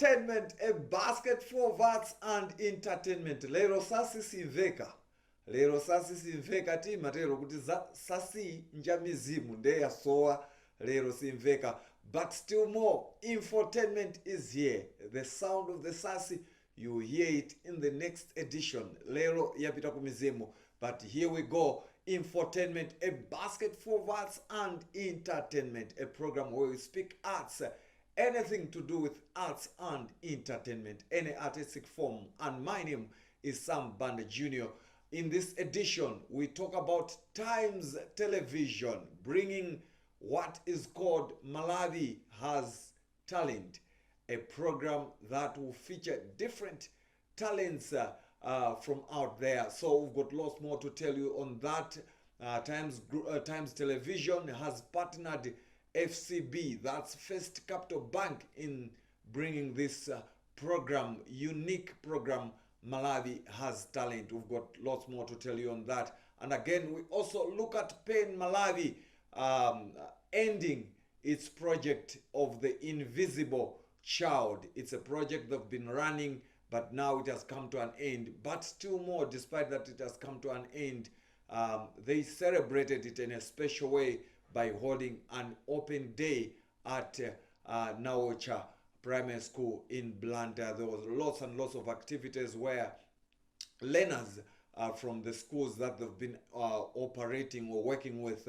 Infotainment, a basket for arts and entertainment. Lero sasi simveka. Lero sasi simveka ti matero kuti sasi njamizimu ndeya soa lero simveka. But still more, infotainment is here. The sound of the sasi, you hear it in the next edition. Lero yapita kumizimu. But here we go. Infotainment, a basket for arts and entertainment. A program where we speak arts. Anything to do with arts and entertainment, any artistic form. And my name is Banda Jnr. In this edition, we talk about Times Television, bringing what is called Malawi Has Talent, a program that will feature different talents from out there. So we've got lots more to tell you on that. Times Television has partnered FCB, that's First Capital Bank, in bringing this program, unique program, Malawi Has Talent. We've got lots more to tell you on that. And again, we also look at Pain Malawi ending its project of the Invisible Child. It's a project they've been running, but now it has come to an end. But still more, despite that it has come to an end, they celebrated it in a special way by holding an open day at Naocha Primary School in Blantyre. There was lots and lots of activities where learners from the schools that they've been operating or working with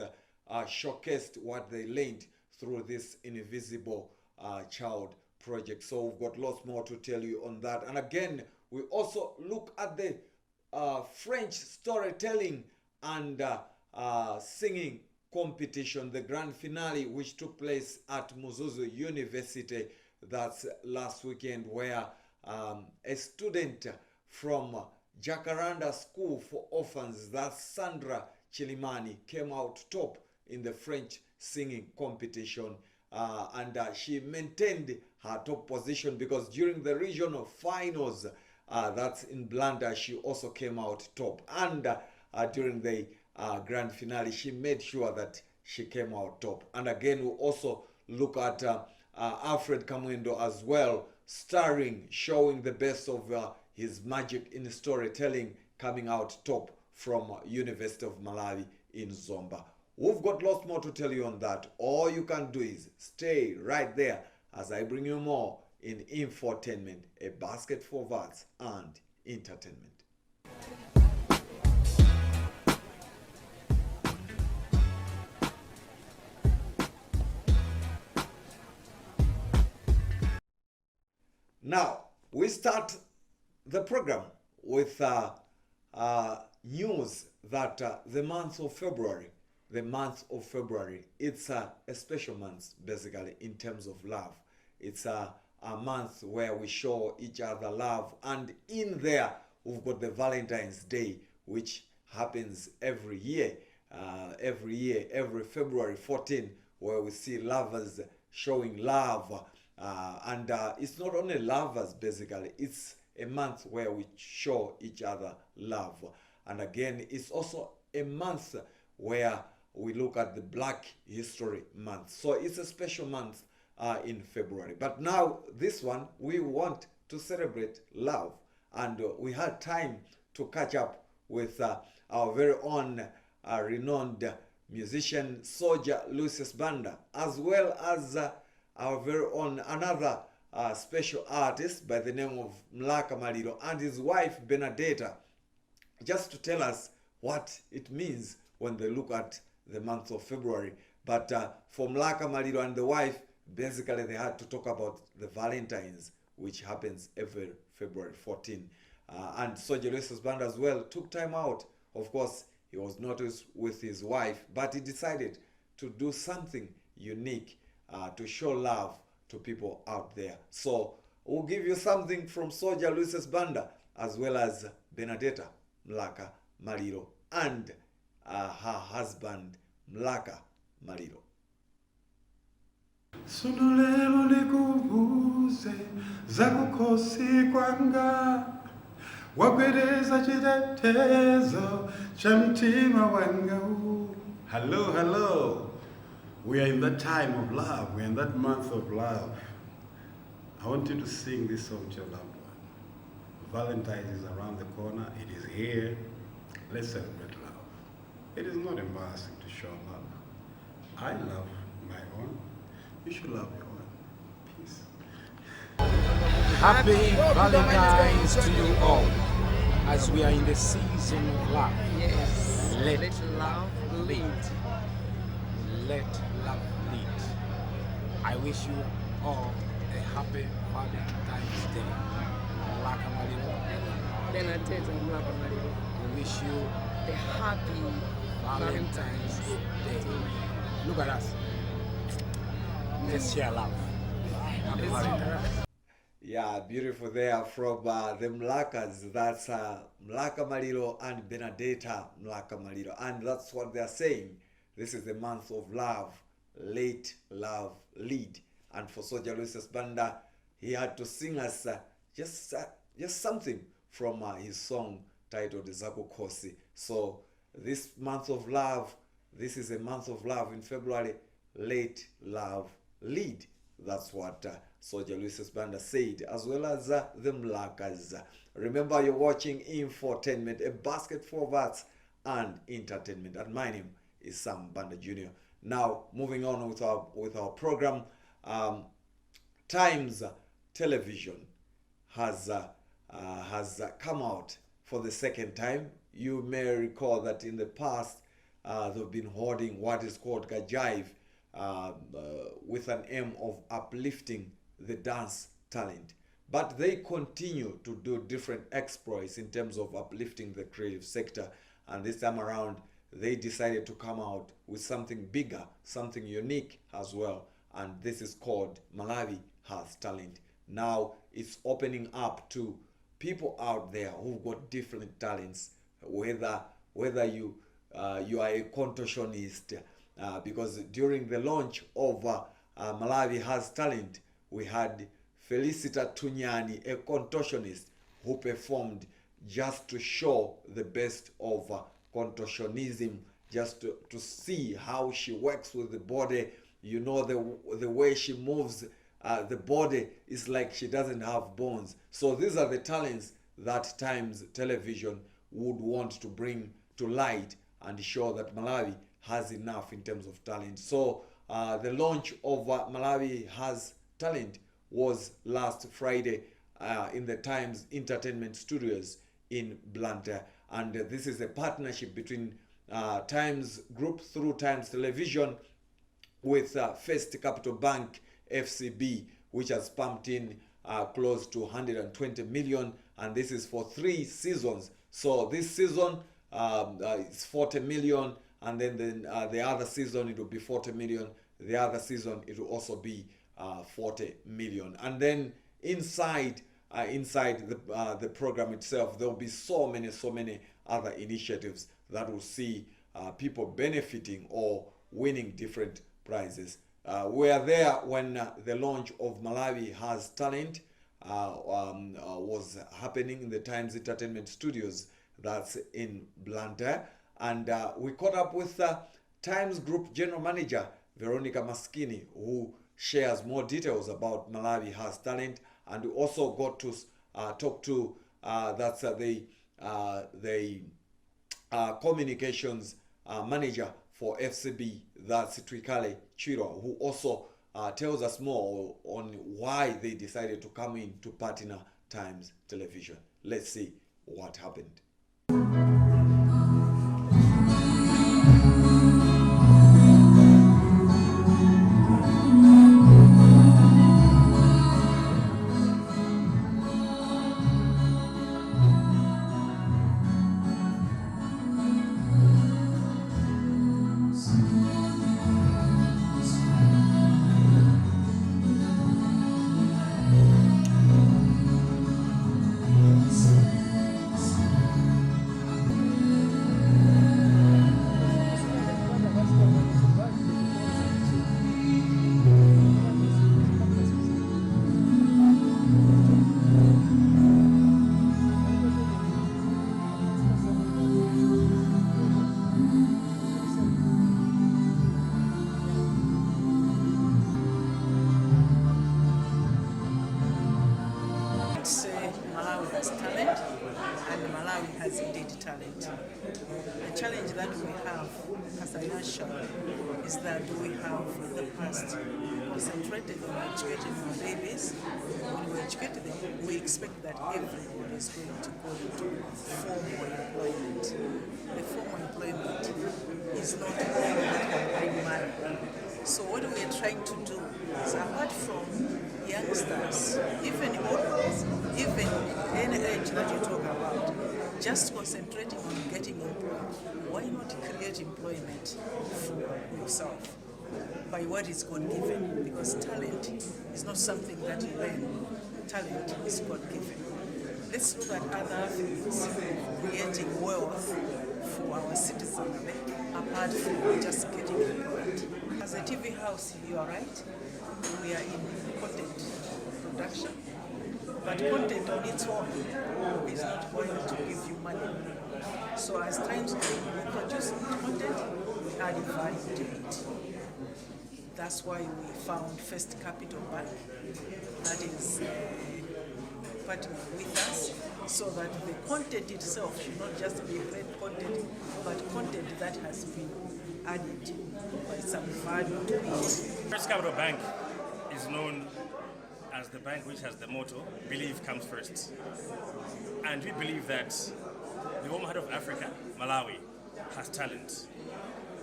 showcased what they learned through this Invisible Child project. So we've got lots more to tell you on that. And again, we also look at the French storytelling and singing competition, the grand finale, which took place at Muzuzu University. That's last weekend, where a student from Jacaranda School for Orphans, that's Sandra Chilimani, came out top in the French singing competition. And she maintained her top position because during the regional finals, that's in Blantyre, she also came out top. And during the grand finale, she made sure that she came out top. And again, we'll also look at Alfred Kamwendo as well, starring, showing the best of his magic in storytelling, coming out top from University of Malawi in Zomba. We've got lots more to tell you on that. All you can do is stay right there as I bring you more in Infotainment, a basket for arts and entertainment. Now, we start the program with news that the month of February, it's a special month, basically, in terms of love. It's a month where we show each other love. And in there, we've got the Valentine's Day, which happens every year, every February 14, where we see lovers showing love. And it's not only lovers, basically, it's a month where we show each other love. And again, it's also a month where we look at the Black History Month. So it's a special month in February. But now, this one, we want to celebrate love. And we had time to catch up with our very own renowned musician, Soldier Lucius Banda, as well as our very own another special artist by the name of Mlaka Maliro and his wife Benedetta, just to tell us what it means when they look at the month of February. But for Mlaka Maliro and the wife, basically they had to talk about the Valentine's, which happens every February 14. And Soldier Lucius Banda as well took time out. Of course, he was not with his wife, but he decided to do something unique to show love to people out there. So we'll give you something from Soldier Lucius Banda, as well as Benedetta Mlaka Maliro and her husband Mlaka Maliro. Sunulelo likubuze zakukhosi kwanga wagwedeza chitetezo cha mtima wanga. Hello, hello. We are in that time of love. We are in that month of love. I want you to sing this song to your loved one. Valentine's is around the corner. It is here. Let's celebrate love. It is not embarrassing to show love. I love my own. You should love your own. Peace. Happy Valentine's to you all, as we are in the season of love. Yes. Let love lead. Let love lead. I wish you all a happy Valentine's Day. Mulaka Maliro. We wish you a happy Valentine's Day. Look at us. Let's share love. Happy Valentine's. Yeah, beautiful there from the Mlakas. That's Mlaka Maliro and Benedetta Mlaka Maliro. And that's what they're saying. This is the month of love. Let love lead. And for Soja Luis Banda, he had to sing us just something from his song titled Zaku Kosi. So this month of love, this is a month of love in February. Let love lead. That's what Soja Luis Banda said, as well as the Mlakas. Remember, you're watching Infotainment, a basket for arts and entertainment. And my name is Sam Banda Jr. Now, moving on with our program, Times Television has come out for the second time. You may recall that in the past they've been holding what is called Gajive with an aim of uplifting the dance talent. But they continue to do different exploits in terms of uplifting the creative sector. And this time around, they decided to come out with something bigger, something unique as well. And this is called Malawi Has Talent. Now it's opening up to people out there who've got different talents, whether you are a contortionist, because during the launch of Malawi Has Talent, we had Felicita Tunyani, a contortionist, who performed just to show the best of contortionism, just to see how she works with the body. You know, the way she moves the body is like she doesn't have bones. So these are the talents that Times Television would want to bring to light and show that Malawi has enough in terms of talent. So the launch of Malawi Has Talent was last Friday in the Times Entertainment Studios in Blantyre. And this is a partnership between Times Group through Times Television with First Capital Bank FCB, which has pumped in close to 120 million, and this is for 3 seasons. So this season it's 40 million, and then the other season it will be 40 million. The other season it will also be 40 million. And then inside the program itself, there will be so many other initiatives that will see people benefiting or winning different prizes. We are there when the launch of Malawi Has Talent was happening in the Times Entertainment Studios, that's in Blantyre. And we caught up with Times Group General Manager Veronica Maskini, who shares more details about Malawi Has Talent. And we also got to talk to the communications manager for FCB, that's Twikale Chiro, who also tells us more on why they decided to come in to partner Times Television. Let's see what happened. Has Talent, and Malawi Has Indeed Talent. The challenge that we have as a nation is that we have in the past concentrated on educating our babies. When we educate them, we expect that everybody is going to go into formal employment. The formal employment is not all that can bring money. So what we are trying to do is, apart from youngsters, even others, even any age that you talk about, just concentrating on getting employed, why not create employment for yourself by what is God given? Because talent is not something that you learn. Talent is God given. Let's look at other things, creating wealth for our citizenry, apart from just getting employed. As a TV house, you are right, we are in content production, but content on its own is not going to give you money. So as times we produce content, we add value to it. That's why we found First Capital Bank that is partnering with us, so that the content itself should not just be great content, but content that has been added by some value to it. First Capital Bank is known as the bank which has the motto, believe comes first. And we believe that the home heart of Africa, Malawi, has talent.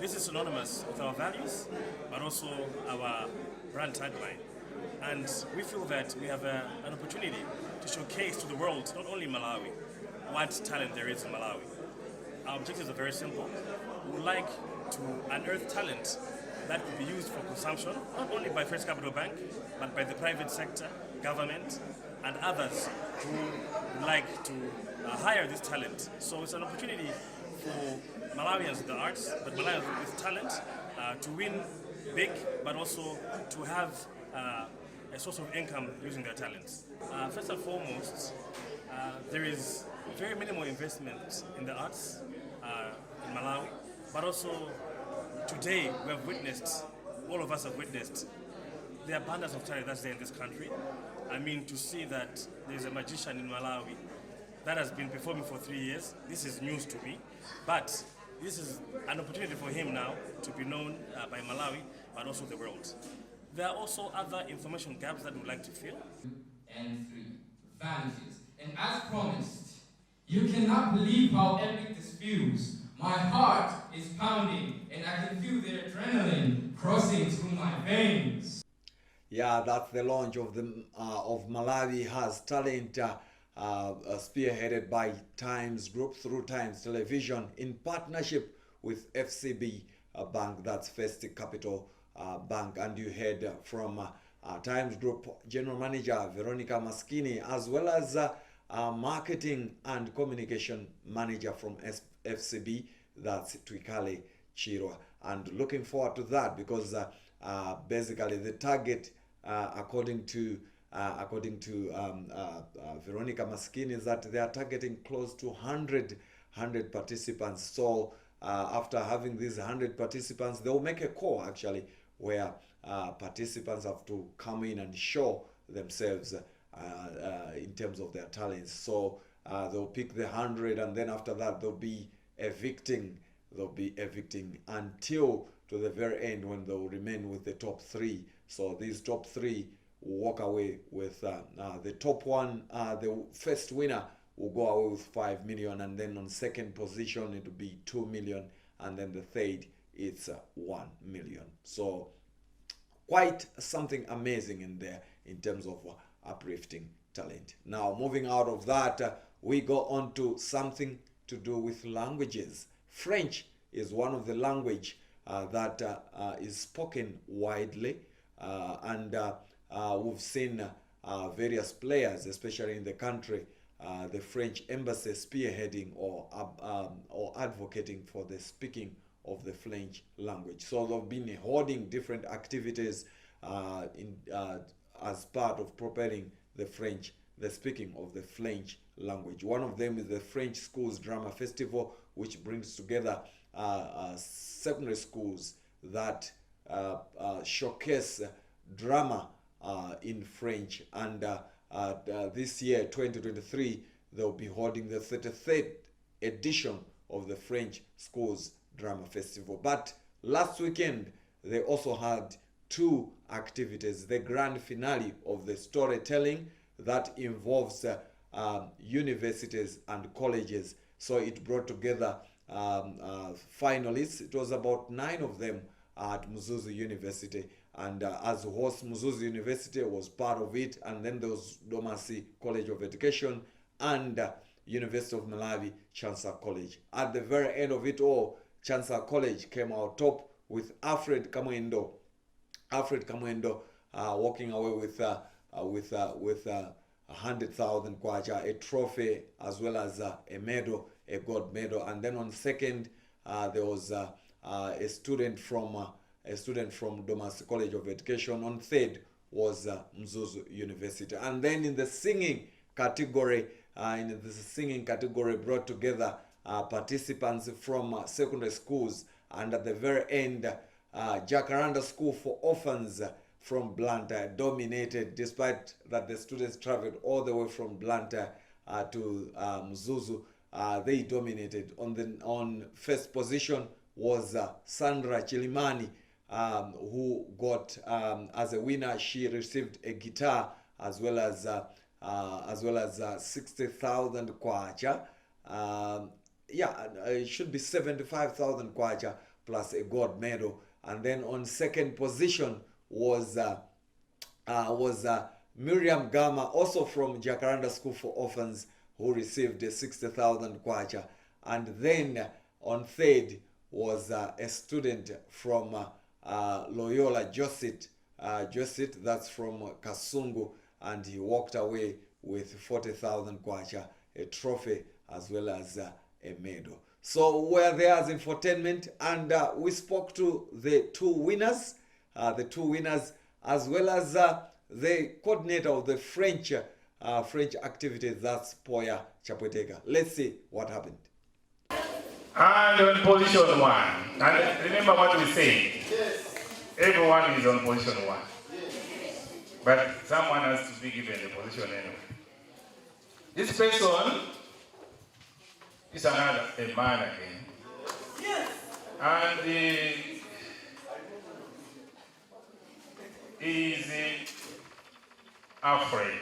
This is synonymous with our values, but also our brand tagline. And we feel that we have an opportunity to showcase to the world, not only Malawi, what talent there is in Malawi. Our objectives are very simple. We would like to unearth talent that could be used for consumption, not only by First Capital Bank, but by the private sector, government, and others who would like to hire this talent. So it's an opportunity for Malawians with the arts, but Malawians with talent, to win big, but also to have a source of income using their talents. First and foremost, there is very minimal investment in the arts in Malawi, but also today we have witnessed, all of us have witnessed, the abundance of talent that's there in this country. I mean, to see that there's a magician in Malawi that has been performing for 3 years, this is news to me, but this is an opportunity for him now to be known by Malawi, but also the world. There are also other information gaps that we'd like to fill. And 3, vanishes. And as promised, you cannot believe how epic this feels. My heart is pounding, and I can feel the adrenaline coursing through my veins. Yeah, that's the launch of the of Malawi Has Talent, spearheaded by Times Group through Times Television in partnership with FCB Bank, that's First Capital Bank. And you heard from Times Group General Manager Veronica Maskini, as well as Marketing and Communication Manager from FCB, that's Twikale Chirwa. And looking forward to that, because basically the target, according to Veronica Maskini, is that they are targeting close to 100 participants. So after having these 100 participants, they will make a call actually where participants have to come in and show themselves in terms of their talents. So they'll pick the 100, and then after that they'll be evicting until to the very end, when they'll remain with the top 3. So these top 3 will walk away with the top one. The first winner will go away with 5 million, and then on second position it will be 2 million, and then the third it's 1 million. So quite something amazing in there in terms of uplifting talent. Now moving out of that, we go on to something to do with languages. French is one of the language that is spoken widely, and we've seen various players, especially in the country, the French embassy spearheading or advocating for the speaking of the French language. So they've been holding different activities as part of propelling the speaking of the French language. One of them is the French Schools Drama Festival, which brings together secondary schools that showcase drama in French. And this year, 2023, they'll be holding the 33rd edition of the French Schools Drama Festival. But last weekend, they also had two activities. The grand finale of the storytelling that involves universities and colleges. So it brought together finalists. It was about 9 of them at Mzuzu University. And as host, Mzuzu University was part of it. And then there was Domasi College of Education and University of Malawi Chancellor College. At the very end of it all, Chancellor College came out top with Alfred Kamwendo walking away with 100,000 kwacha, a trophy, as well as a medal, a gold medal. And then on second, there was a student from Domasi College of Education. On third was Mzuzu University. And then in the singing category, brought together participants from secondary schools, and at the very end, Jacaranda School for Orphans from Blantyre dominated, despite that the students traveled all the way from Blantyre to Mzuzu. They dominated. On first position was Sandra Chilimani, who got as a winner. She received a guitar as well as 60,000 kwacha. It should be 75,000 kwacha plus a gold medal. And then on second position was Miriam Gama, also from Jacaranda School for Orphans, who received 60,000 kwacha. And then on third was a student from Loyola Josit, that's from Kasungu, and he walked away with 40,000 kwacha, a trophy, as well as a medal. So we're there as Infotainment, and we spoke to the two winners, as well as the coordinator of the French activities, that's Poya Chapweteka. Let's see what happened. And on position 1, and remember what we said, everyone is on position 1. But someone has to be given the position anyway. This person is a man again. Yes. And is afraid.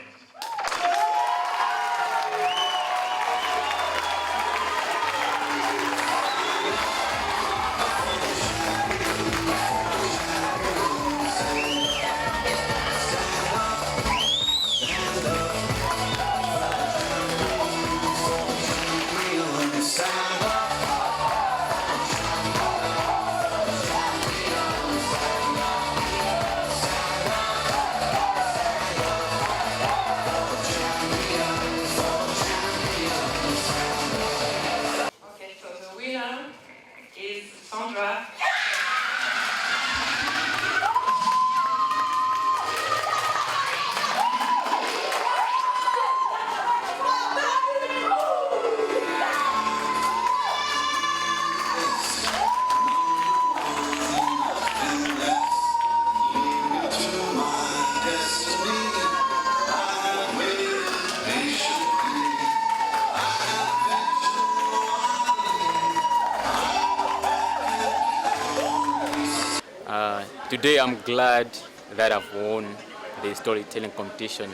Today I'm glad that I've won the storytelling competition.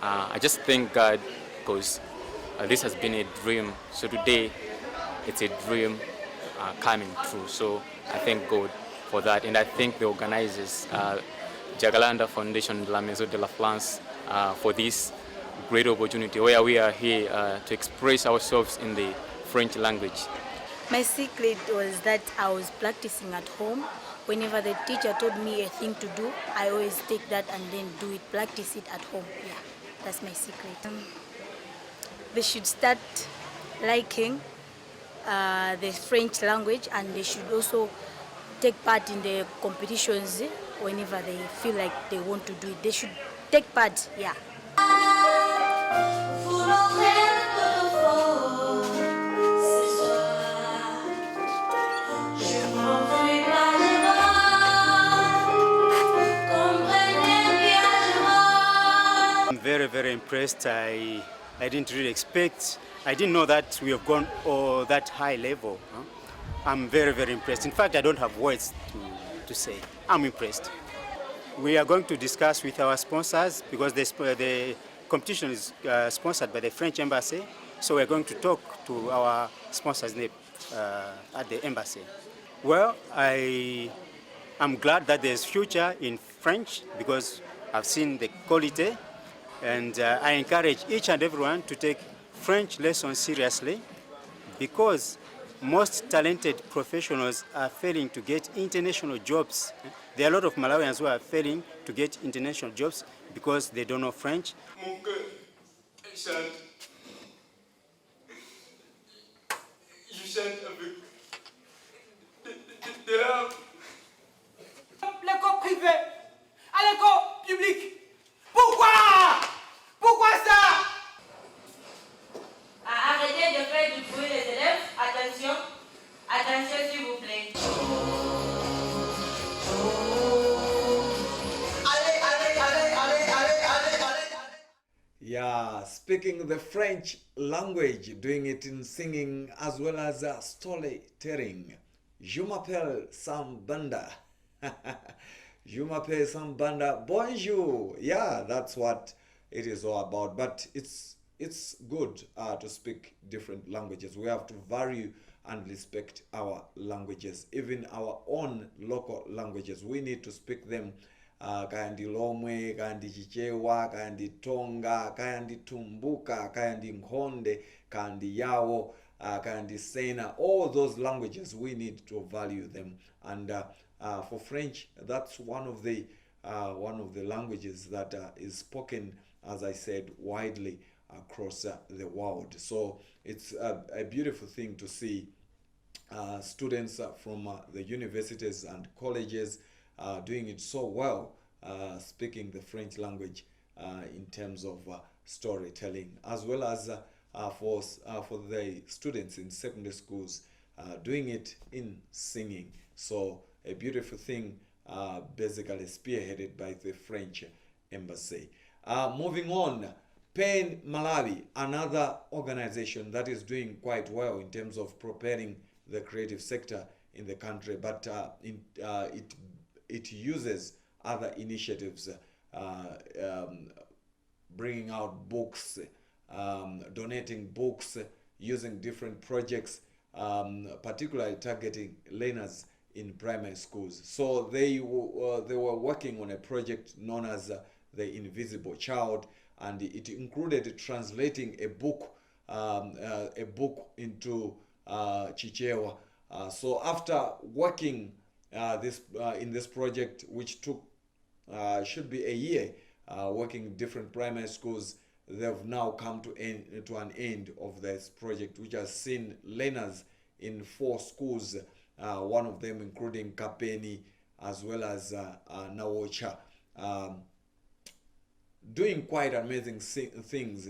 I just thank God because this has been a dream. So today it's a dream coming true. So I thank God for that, and I thank the organizers, Jacaranda Foundation de la Maison de la France, for this great opportunity where we are here to express ourselves in the French language. My secret was that I was practicing at home. Whenever the teacher told me a thing to do, I always take that and then do it, practice it at home. Yeah, that's my secret. They should start liking the French language, and they should also take part in the competitions whenever they feel like they want to do it. They should take part, yeah. I'm very, very impressed. I I didn't really expect. I didn't know that we have gone that high level. I'm very, very impressed. In fact, I don't have words to say. I'm impressed. We are going to discuss with our sponsors because the competition is sponsored by the French Embassy. So we're going to talk to our sponsors at the embassy. Well, I'm glad that there's future in French because I've seen the quality, and I encourage each and everyone to take French lessons seriously because most talented professionals are failing to get international jobs. There are a lot of Malawians who are failing to get international jobs because they don't know French. L'école privée à l'école publique. Pourquoi? Pourquoi ça? Arrêtez de faire du bruit les élèves. Attention. Attention s'il vous plaît. Yeah, speaking the French language, doing it in singing as well as storytelling. Je m'appelle Sam Banda. Je m'appelle Sam Banda. Bonjour. Yeah, that's what it is all about. But it's good to speak different languages. We have to value and respect our languages, even our own local languages. We need to speak them. Kaya ndi Lomwe, kaya ndi Chichewa, kaya ndi Tonga, kaya ndi Tumbuka, kaya ndi Nkhonde, kaya ndi Yawo, kaya ndi Sena. All those languages, we need to value them. And for French, that's one of the languages that is spoken, as I said, widely across the world. So it's a beautiful thing to see students from the universities and colleges doing it so well, speaking the French language in terms of storytelling, as well as for the students in secondary schools doing it in singing. So a beautiful thing, basically spearheaded by the French embassy. Moving on, PAIN Malawi, another organization that is doing quite well in terms of propelling the creative sector in the country, but it uses other initiatives, bringing out books, donating books, using different projects, particularly targeting learners in primary schools. So they were working on a project known as The Invisible Child, and it included translating a book into Chichewa. So after working in this project, which took should be a year, working in different primary schools, they've now come to an end of this project, which has seen learners in 4 schools, one of them including Kapeni as well as Nawocha, doing quite amazing things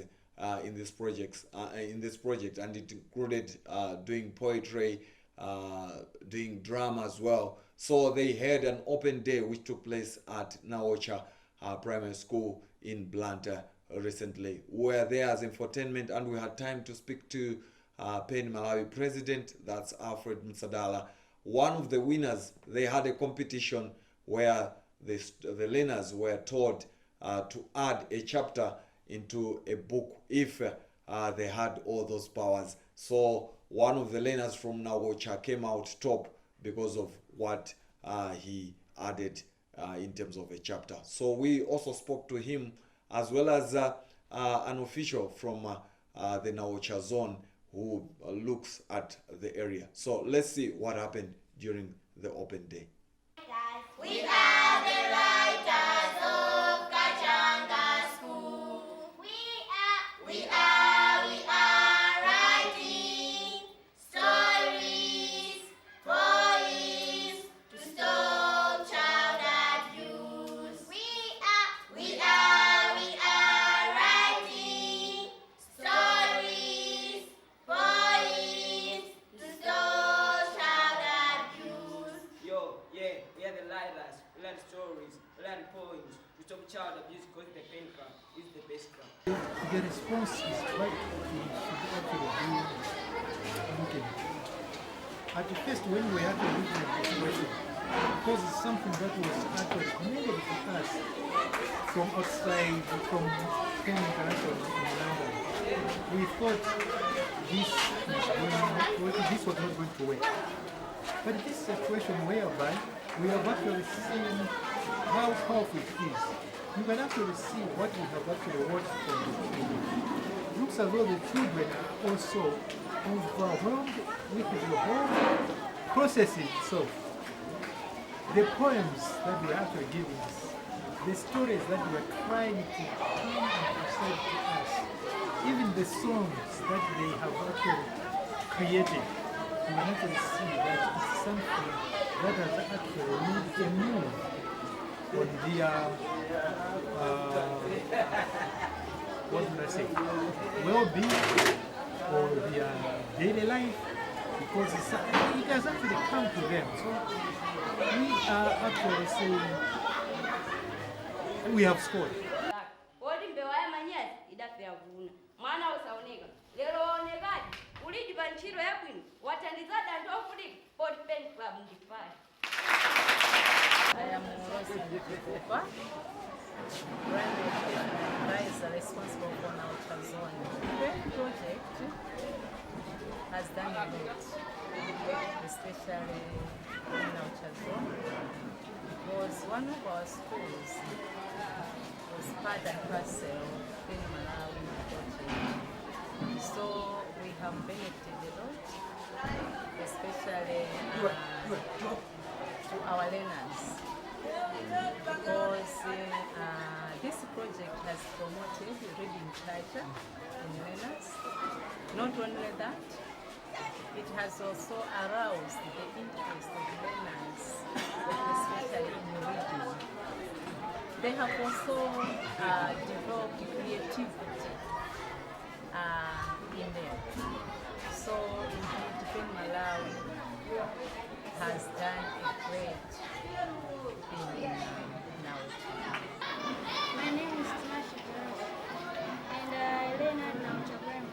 in this project, and it included doing poetry, doing drama as well. So they had an open day which took place at Nawocha Primary School in Blantyre recently. We were there as Infotainment, and we had time to speak to PAIN Malawi president, that's Alfred Msadala. One of the winners, they had a competition where the learners were told to add a chapter into a book if they had all those powers. So one of the learners from Nawocha came out top because of what he added in terms of a chapter. So we also spoke to him, as well as an official from the Nawocha zone who looks at the area. So let's see what happened during the open day. We are the writers of Kachanga School. We are writing stories, poems to stop child abuse. We are writing stories, poems to stop child abuse. Yo, yeah, we are the writers. We learn the response is quite looking. At first, when we had to look at the situation, because it's something that was actually commended to us from outside, from international in London, we thought this was not going to work. But this situation whereby we have actually seen how powerful it is. You can actually see what we have actually watched from the children. It looks as though the children are also overwhelmed with the whole process itself. The poems that they are actually giving us, the stories that we are trying to come and present to us, even the songs that they have actually created, you can actually see that it's something that has actually moved a move on their, what would I say, well-being or their daily life, because it has actually come to them. So we are actually saying we have scored. Odi mbewa ya manyasi idafe ya vuna. Mwana usaoneka. Lero onekaji. Ulidi banchiro ya kwini. Watandizada ndofuli. Port Pen Club ndifai. I am Rosie Nkupa. Brand is responsible for our zone. The project has done a lot, especially in our zone, because one of our schools was part and parcel in Malawi project. So we have benefited a lot, especially to our learners, because this project has promoted reading culture in learners. Not only that, it has also aroused the interest of learners, especially in reading. They have also developed creativity in them. So indeed, Malawi has done a great thing now. My name is Tamasha and I learn at Nauchagram.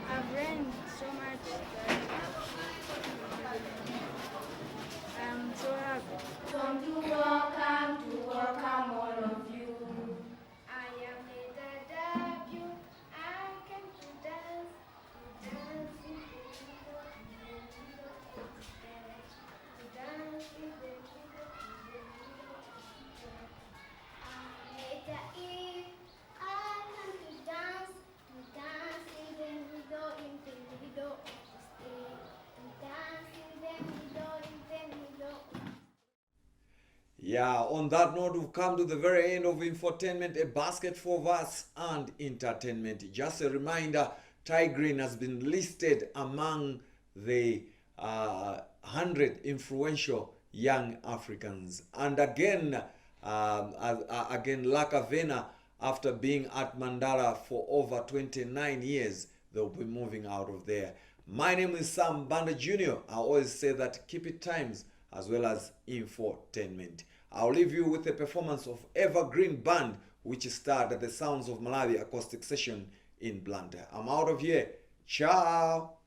I've learned so much that I'm so happy. To welcome all of you. I am the W. I came to dance with the Yeah, on that note, we've come to the very end of Infotainment, a basket for arts and entertainment. Just a reminder, Ty Green has been listed among the 100 influential young Africans. And again, Lakavena, after being at Mandala for over 29 years, they'll be moving out of there. My name is Sam Banda Jnr. I always say that keep it times as well as Infotainment. I'll leave you with a performance of Evergreen Band, which starred at the Sounds of Malawi acoustic session in Blantyre. I'm out of here. Ciao.